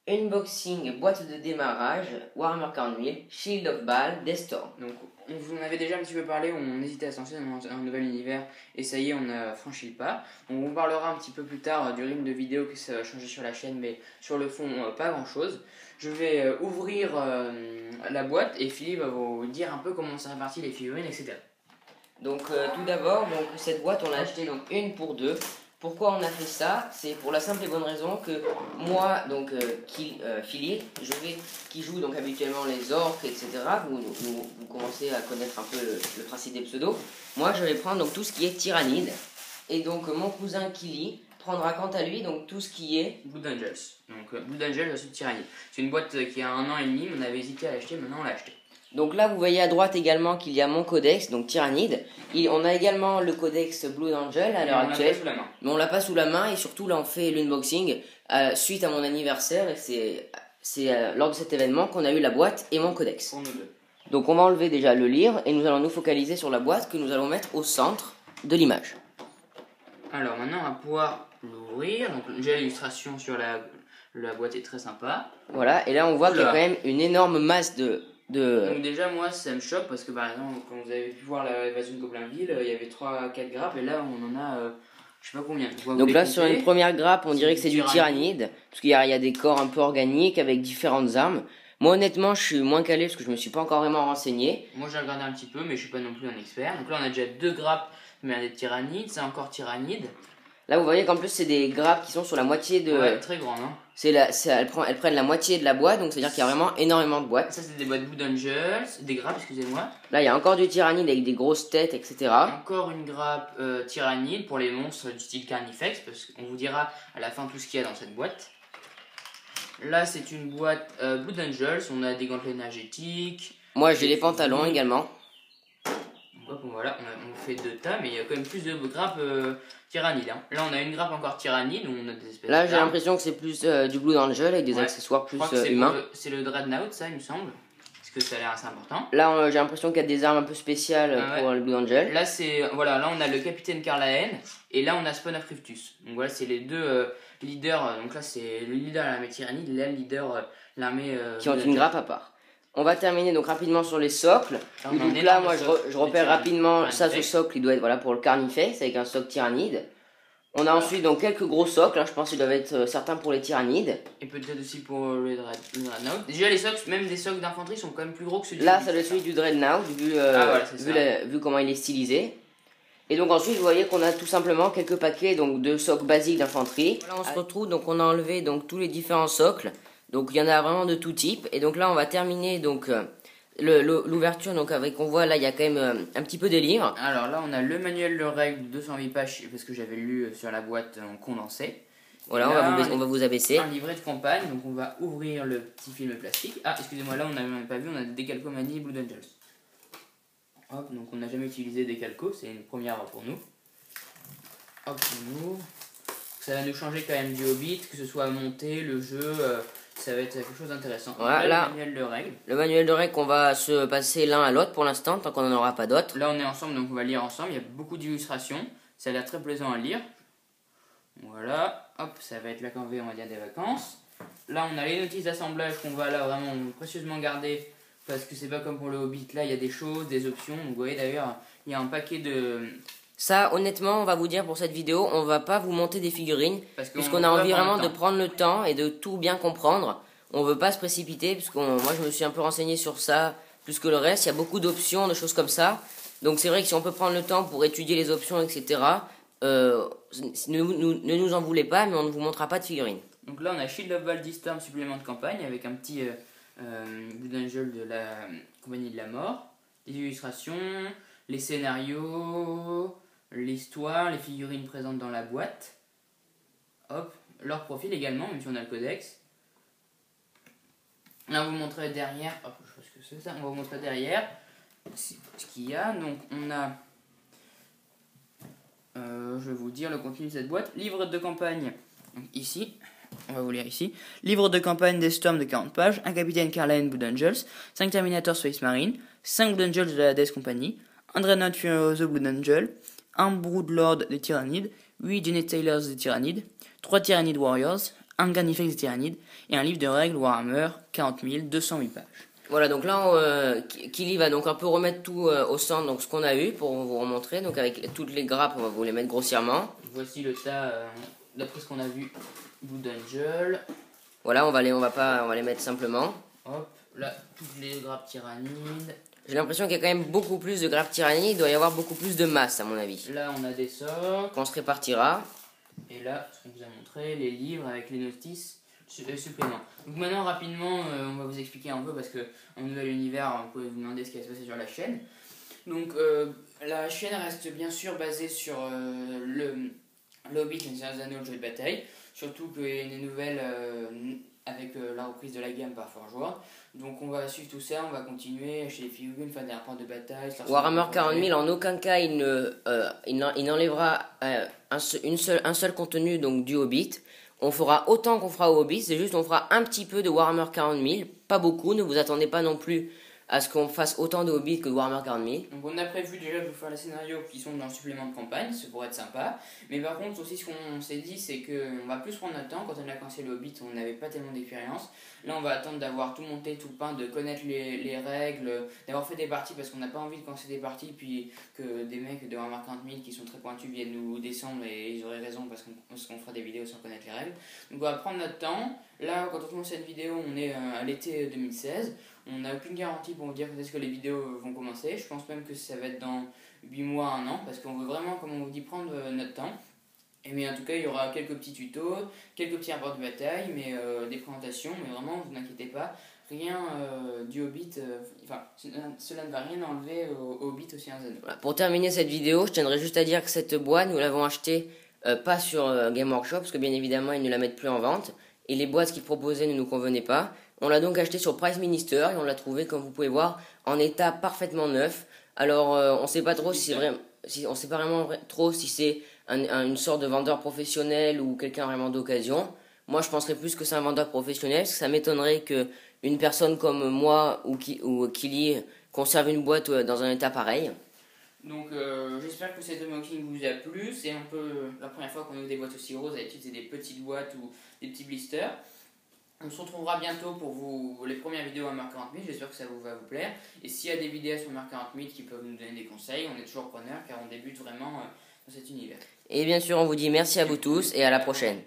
Unboxing, boîte de démarrage, Warhammer 40 000, Shield of Baal, Deathstorm. Donc on vous en avait déjà un petit peu parlé, on hésitait à se lancer dans un nouvel univers et ça y est, on a franchi le pas. On vous parlera un petit peu plus tard du rythme de vidéo que ça va changer sur la chaîne, mais sur le fond pas grand chose. Je vais ouvrir la boîte et Philippe va vous dire un peu comment ça répartit les figurines, etc. Donc tout d'abord, cette boîte on l'a acheté donc une pour deux. Pourquoi on a fait ça? C'est pour la simple et bonne raison que moi, Philippe, qui joue donc habituellement les orques, etc. Vous commencez à connaître un peu le principe des pseudos. Moi, je vais prendre donc tout ce qui est tyrannide. Et donc mon cousin Kili prendra quant à lui donc tout ce qui est Blood Angels. Donc Blood Angels versus Tyrannide. C'est une boîte qui a 1 an et demi, on avait hésité à l'acheter, maintenant on l'a acheté. Donc là, vous voyez à droite également qu'il y a mon codex, donc Tyrannide. On a également le codex Blood Angel à l'heure actuelle. Mais on l'a pas sous la main et surtout là on fait l'unboxing suite à mon anniversaire et c'est lors de cet événement qu'on a eu la boîte et mon codex. Pour nous deux. Donc on va enlever déjà le livre et nous allons nous focaliser sur la boîte que nous allons mettre au centre de l'image. Alors maintenant on va pouvoir l'ouvrir. Donc déjà l'illustration sur la boîte est très sympa. Voilà, et là on voit qu'il y a quand même une énorme masse de... Donc déjà moi ça me choque parce que par exemple quand vous avez pu voir l'évasion de Goblinville, il y avait 3-4 grappes et là on en a je sais pas combien. Donc là sur une première grappe on dirait que c'est du tyrannide parce qu'il y a des corps un peu organiques avec différentes armes. Moi honnêtement je suis moins calé parce que je me suis pas encore vraiment renseigné. Moi j'ai regardé un petit peu mais je suis pas non plus un expert. Donc là on a déjà 2 grappes mais des tyrannides, c'est encore tyrannide. Là vous voyez qu'en plus c'est des grappes qui sont sur la moitié de... Ouais, très grande hein. Elles prennent la moitié de la boîte, donc c'est à dire qu'il y a vraiment énormément de boîtes. Ça c'est des boîtes Blood Angels, des grappes excusez-moi. Là il y a encore du tyrannide avec des grosses têtes, etc. Encore une grappe tyrannide pour les monstres du style Carnifex, parce qu'on vous dira à la fin tout ce qu'il y a dans cette boîte. Là c'est une boîte Blood Angels, on a des gantelets énergétiques. Moi j'ai les pantalons également. Hop, voilà, on fait 2 tas, mais il y a quand même plus de grappes tyrannides. Hein. Là, on a une grappe encore tyrannide, où on a des espèces. Là, j'ai l'impression que c'est plus du Blood Angel avec des accessoires plus humains. C'est le Dreadnought, ça, il me semble. Parce que ça a l'air assez important. Là, j'ai l'impression qu'il y a des armes un peu spéciales pour le Blood Angel. Là, là, on a le capitaine Carlaen, et là, on a Spawn of Riftus. Donc voilà, c'est les deux leaders. Donc là, c'est le leader de l'armée tyrannide, et là, le leader de l'armée. Qui ont une grappe à part. On va terminer donc rapidement sur les socles. Donc là, moi, je repère rapidement ça, ce socle, il doit être pour le Carnifex avec un socle tyrannide. On a ensuite donc quelques gros socles, je pense qu'ils doivent être certains pour les tyrannides. Et peut-être aussi pour le Dreadnought. Déjà, les socles, même des socles d'infanterie, sont quand même plus gros que celui-ci. Là, ça doit être celui du Dreadnought, vu comment il est stylisé. Et donc ensuite, vous voyez qu'on a tout simplement quelques paquets donc, de socles basiques d'infanterie. Là, on se retrouve, donc on a enlevé donc, tous les différents socles. Donc il y en a vraiment de tout type. Et donc là, on va terminer donc l'ouverture. Donc avec, on voit là, il y a quand même un petit peu des livres. Alors là, on a le manuel de règles de 208 pages parce que j'avais lu sur la boîte en condensé. Voilà, on va vous abaisser. Un livret de campagne. Donc on va ouvrir le petit film plastique. Ah, excusez-moi, là on n'avait pas vu, on a des décalcomanies Blood Angels. Hop, donc on n'a jamais utilisé des calcos, c'est une première pour nous. Hop, on ouvre. Ça va nous changer quand même du Hobbit, que ce soit monté, le jeu. Ça va être quelque chose d'intéressant. Voilà, là, le manuel de règles. Le manuel de règles qu'on va se passer l'un à l'autre pour l'instant, tant qu'on n'en aura pas d'autres. Là, on est ensemble, donc on va lire ensemble. Il y a beaucoup d'illustrations. Ça a l'air très plaisant à lire. Voilà. Hop, ça va être la corvée, on va dire, des vacances. Là, on a les notices d'assemblage qu'on va là vraiment précieusement garder. Parce que c'est pas comme pour le Hobbit. Là, il y a des choses, des options. Donc, vous voyez d'ailleurs, il y a un paquet de... Ça, honnêtement, on va vous dire pour cette vidéo, on va pas vous monter des figurines, puisqu'on a envie vraiment de prendre le temps et de tout bien comprendre. On veut pas se précipiter, moi je me suis un peu renseigné sur ça, plus que le reste. Il y a beaucoup d'options, de choses comme ça. Donc c'est vrai que si on peut prendre le temps pour étudier les options, etc., ne nous en voulez pas, mais on ne vous montrera pas de figurines. Donc là, on a Shield of Baal Deathstorm supplément de campagne, avec un petit Blood Angel de la Compagnie de la Mort, les illustrations, les scénarios, l'histoire, les figurines présentes dans la boîte. Hop, leur profil également, même si on a le codex. Là, on va vous montrer derrière. Hop, je sais ce que c'est ça. On va vous montrer derrière ce qu'il y a. Donc, on a. Je vais vous dire le contenu de cette boîte. Livre de campagne. Donc, ici. On va vous lire ici. Livre de campagne des Storms de 40 pages. Un capitaine Carlaen Blood Angels. 5 Terminator Space Marine. 5 Blood Angels de la Death Company. Un Dreadnought Furioso Blood Angel. Un Broodlord des Tyrannides. 8 Genet Tailors des Tyrannides. 3 Tyrannid Warriors. un Carnifex Tyrannide et un livre de règles Warhammer 40 000, 208 pages. Voilà, donc là, Kili va donc un peu remettre tout au centre, donc ce qu'on a eu pour vous remontrer. Donc avec toutes les grappes, on va vous les mettre grossièrement. Voici le tas, d'après ce qu'on a vu, Blood Angel. Voilà, on va les mettre simplement. Hop, là, toutes les grappes Tyrannides. J'ai l'impression qu'il y a quand même beaucoup plus de grappes tyrannides, il doit y avoir beaucoup plus de masse à mon avis. Là, on a des socles. Qu'on se répartira. Et là, ce qu'on vous a montré, les livres avec les notices suppléments. Donc maintenant, rapidement, on va vous expliquer un peu parce que en nouvel univers, vous pouvez vous demander ce qui va se passer sur la chaîne. Donc, la chaîne reste bien sûr basée sur le Hobbit, les Seigneurs des Anneaux, le jeu de bataille. Surtout qu'il y a des nouvelles avec la reprise de la gamme par Forge World. Donc on va suivre tout ça, on va continuer chez les figurines, faire des rapports de bataille. Warhammer 40 000, en aucun cas il n'enlèvera un seul contenu donc du Hobbit. On fera autant qu'on fera au Hobbit, c'est juste on fera un petit peu de Warhammer 40 000, pas beaucoup, ne vous attendez pas non plus à ce qu'on fasse autant de Hobbit que de Warhammer 40 000. Donc on a prévu déjà de vous faire les scénarios qui sont dans le supplément de campagne, ça pourrait être sympa. Mais par contre aussi ce qu'on s'est dit c'est qu'on va plus prendre notre temps. Quand on a commencé le Hobbit on n'avait pas tellement d'expérience. Là on va attendre d'avoir tout monté, tout peint, de connaître les règles, d'avoir fait des parties parce qu'on n'a pas envie de commencer des parties puis que des mecs de Warhammer 40 000 qui sont très pointus viennent nous descendre et ils auraient raison parce qu'on fera des vidéos sans connaître les règles. Donc on va prendre notre temps. Là quand on commence cette vidéo on est à l'été 2016. On n'a aucune garantie pour vous dire quand est-ce que les vidéos vont commencer. Je pense même que ça va être dans 8 mois, 1 an, parce qu'on veut vraiment, comme on vous dit, prendre notre temps. Mais en tout cas, il y aura quelques petits tutos, quelques petits rapports de bataille, mais des présentations. Mais vraiment, vous inquiétez pas, rien du Hobbit, cela ne va rien enlever au Hobbit au Seigneur des Anneaux. Voilà, pour terminer cette vidéo, je tiendrai juste à dire que cette boîte, nous l'avons achetée pas sur Game Workshop, parce que bien évidemment, ils ne la mettent plus en vente. Et les boîtes qu'ils proposaient ne nous convenaient pas. On l'a donc acheté sur Price Minister et on l'a trouvé, comme vous pouvez voir, en état parfaitement neuf. Alors, on sait pas trop si c'est vrai, on sait pas vraiment trop si c'est une sorte de vendeur professionnel ou quelqu'un vraiment d'occasion. Moi, je penserais plus que c'est un vendeur professionnel, parce que ça m'étonnerait que une personne comme moi ou Kili conserve une boîte dans un état pareil. Donc, j'espère que cet unboxing vous a plu. C'est un peu la première fois qu'on ouvre des boîtes aussi roses. D'habitude, c'est des petites boîtes ou des petits blisters. On se retrouvera bientôt pour les premières vidéos à Warhammer 40 000, j'espère que ça va vous plaire. Et s'il y a des vidéos sur Warhammer 40 000 qui peuvent nous donner des conseils, on est toujours preneurs car on débute vraiment dans cet univers. Et bien sûr, on vous dit merci à vous tous et à la prochaine.